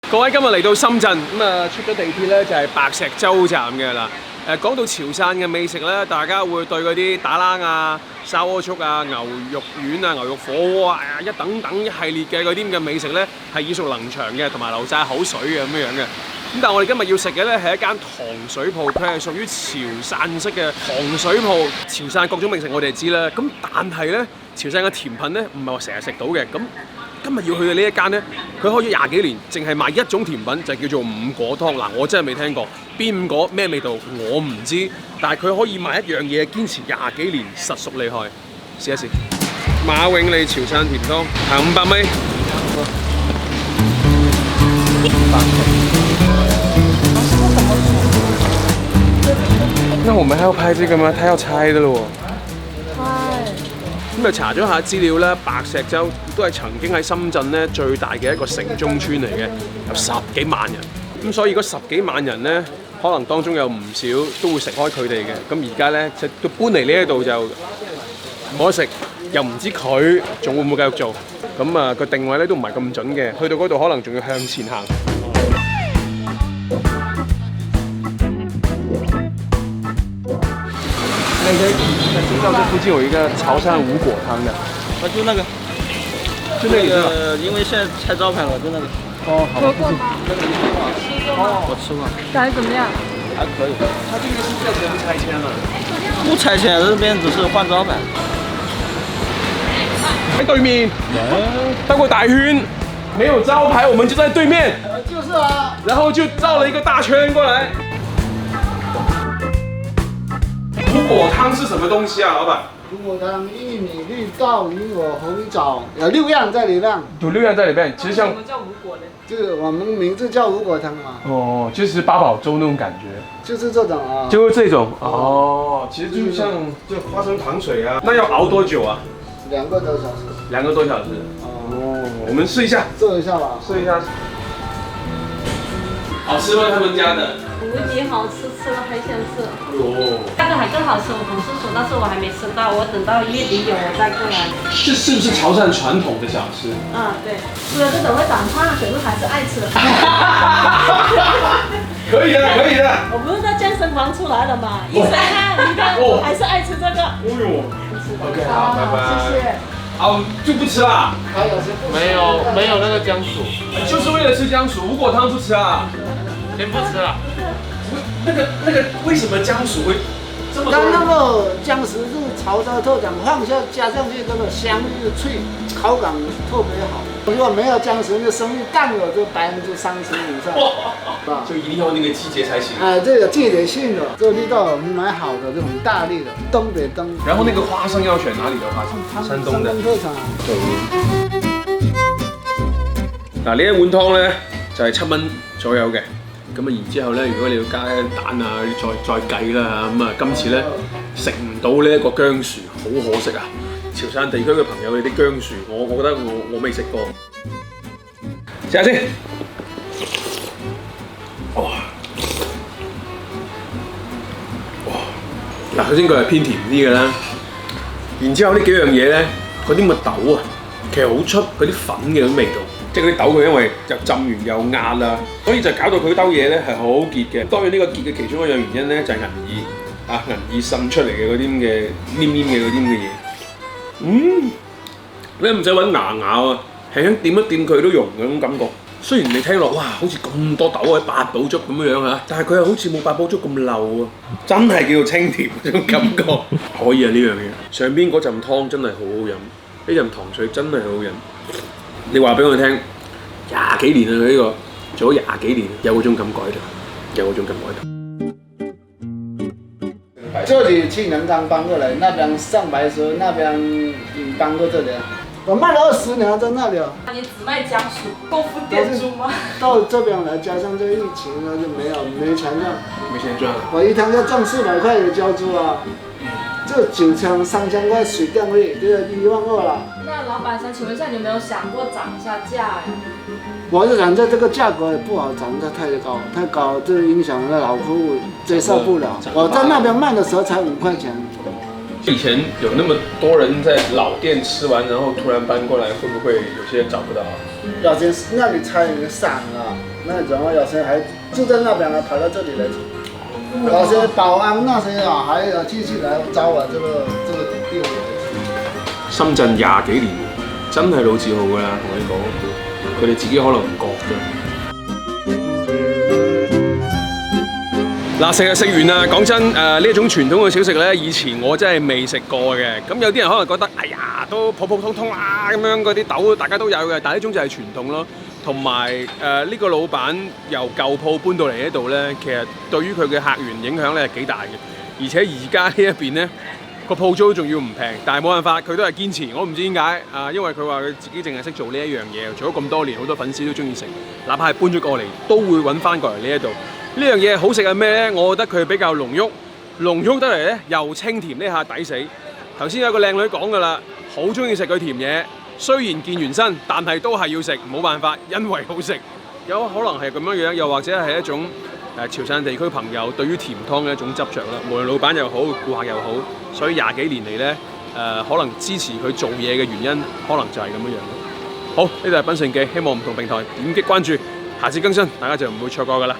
各位今日嚟到深圳，咁出咗地鐵咧就係白石洲站嘅啦。講到潮汕嘅美食咧，大家會對嗰啲打冷啊、砂鍋粥啊、牛肉丸啊、牛肉火鍋啊一等等一系列嘅嗰啲咁嘅美食咧係耳熟能詳嘅，同埋流晒口水嘅咁樣嘅。咁但係我哋今日要食嘅咧係一間糖水鋪，佢係屬於潮汕式嘅糖水鋪。潮汕各種美食我哋知啦，咁但係咧潮汕嘅甜品咧唔係話成日食到嘅。咁今日要去嘅呢一間咧，佢開咗20幾年，淨係賣一種甜品，就叫做五果湯。嗱，我真係未聽過，邊五果咩味道我唔知，但係佢可以賣一樣嘢堅持20幾年，實屬厲害。試一試馬永利潮汕甜湯，行500米。那我們還要拍這個嗎？他要猜的咯喎。咁就查咗下資料咧，白石洲都係曾經喺深圳咧最大嘅一個城中村嚟嘅，有10幾萬人。咁所以嗰10幾萬人咧，可能當中有唔少都會食開佢哋嘅。咁而家咧，就都搬嚟呢一度就冇得食，又唔知佢仲會唔會繼續做。咁啊個定位咧都唔係咁準嘅，去到嗰度可能仲要向前行。那個聽到這附近有一個潮汕五果湯的，就那個，就那個，因為現在拆招牌了，就那個。哦，好。喝過嗎？我吃過。感覺怎麼樣？還可以。他這個是暫時不拆遷了。不拆遷，這邊只是換招牌。喺對面，兜個大圈，沒有招牌，我們就在對面。就是啊。然後就繞了一個大圈過來。五果湯是什麼東西啊，老闆？五果湯，玉米、綠豆、魚果、紅棗，有6樣在裡面。有6樣在裡面，其實像。什麼叫五果呢？就是我們名字叫五果湯嘛。哦，就是八寶粥那種感覺。就是這種啊。就是這種。哦，其實就像就花生糖水啊。那要熬多久啊2個多小時。2個多小時。哦，我們試一下。試一下吧。試一下。好吃嗎？他們家的？無極好吃，吃了還想吃。哦。那個還更好吃，我同事說，但是我還沒吃到，我等到月底有我再過來。這是不是潮汕傳統的小吃？嗯，對。吃了這種會長胖，可是還是愛吃的。可以的，可以的。我不是在健身房出來的嘛，一身汗，你看我還是愛吃這個。哦呦。OK， 好，拜拜。謝謝。好，就不吃啦。還有是不吃的沒有那個薑薯，就是為了吃薑薯，五果湯不吃啊。先不吃了。那個，為什麼薑薯會這麼多人？它那個薑絲是潮州特產，放下加上去，這個香又脆，口感特別好。如果沒有薑絲，那生意淡了就30%以上。就一定要那個季節才行。哎，這個季節性的，這個綠豆我們買好的，這種大粒的，東北東。然後那個花生要選哪裡的花生？山東的。山東特產。嗱，呢一碗湯咧就係7蚊左右嘅。咁啊，然之後咧，如果你要加蛋啊，再計啦嚇，咁啊，今次咧食唔到呢一個薑薯，好可惜啊！潮汕地區嘅朋友，你啲薑薯，我覺得我未食過，試下先。哇！嗱，首先佢係偏甜啲嘅啦，然之後呢幾樣嘢咧，嗰啲咁嘅豆啊，其實好出嗰啲粉嘅味道。即係嗰啲豆佢因為就浸完又壓啦，所以就搞到佢兜嘢咧係好結嘅。當然呢個結嘅其中一樣原因咧就係銀耳啊，銀耳滲出嚟嘅嗰啲咁嘅黏黏嘅嗰啲咁嘅嘢。你唔使揾牙咬啊，輕輕掂一掂佢都溶嗰種感覺。雖然你聽落哇，好似咁多豆啊，八寶粥咁樣嚇，但係佢又好似冇八寶粥咁漏啊，真係叫做清甜嗰種感覺。可以啊，呢樣嘢上邊嗰陣湯真係好好飲，呢陣糖水真係好好飲。你話俾我聽，20幾年啦佢呢個做咗20幾年，有嗰種感覺喺度，有嗰種感覺喺度。這裡去南昌搬過來，那邊上白石，那邊搬過這裡。我賣了20年在那裡。你只賣薑薯，功夫店主嗎？到這邊來，加上這疫情呢，就沒錢賺。沒錢賺。我一天要賺400塊也交租啊。這9千3千塊水電費，這12000了。那老闆想請問一下，你有沒有想過漲一下價呀？我是想在這個價格也不好漲得太高，太高就影響了老客戶接受不了。我在那邊賣的時候才5塊錢。以前有那么多人在老店吃完，然后突然搬过来，会不会有些人找不到啊？有些那里菜散了，那然后有些还住在那边了，跑到这里来吃。有些保安那些啊，還有繼續來找我這個店嚟吃。深圳20幾年，真係老字號㗎啦，同你講，佢哋自己可能唔覺啫。嗱，食完啦，講真，呢一種傳統嘅小食咧，以前我真係未食過嘅。咁有啲人可能覺得，哎呀，都普普通通啦，咁樣嗰啲豆大家都有嘅，但係呢種就係傳統咯。同埋呢個老闆由舊鋪搬到嚟呢度咧，其實對於佢嘅客源影響咧係幾大嘅。而且而家呢一邊咧個鋪租仲要唔平，但係冇辦法，佢都係堅持。我唔知點解因為佢話佢自己淨係識做呢一樣嘢，做咗咁多年，好多粉絲都中意食，哪怕係搬咗過嚟，都會揾翻過嚟呢一度。呢樣嘢好食係咩咧？我覺得佢比較濃郁得嚟咧，又清甜，呢下抵死。頭先有個靚女講㗎啦，好中意食佢甜嘢。雖然健完身，但係都係要食，冇辦法，因為好食。有可能係咁樣樣，又或者係一種潮汕地區朋友對於甜湯嘅一種執着啦。無論老闆又好，顧客又好，所以20幾年嚟咧，可能支持佢做嘢嘅原因，可能就係咁樣樣咯。好，呢度係品城記，希望唔同平台點擊關注，下次更新大家就唔會錯過㗎啦。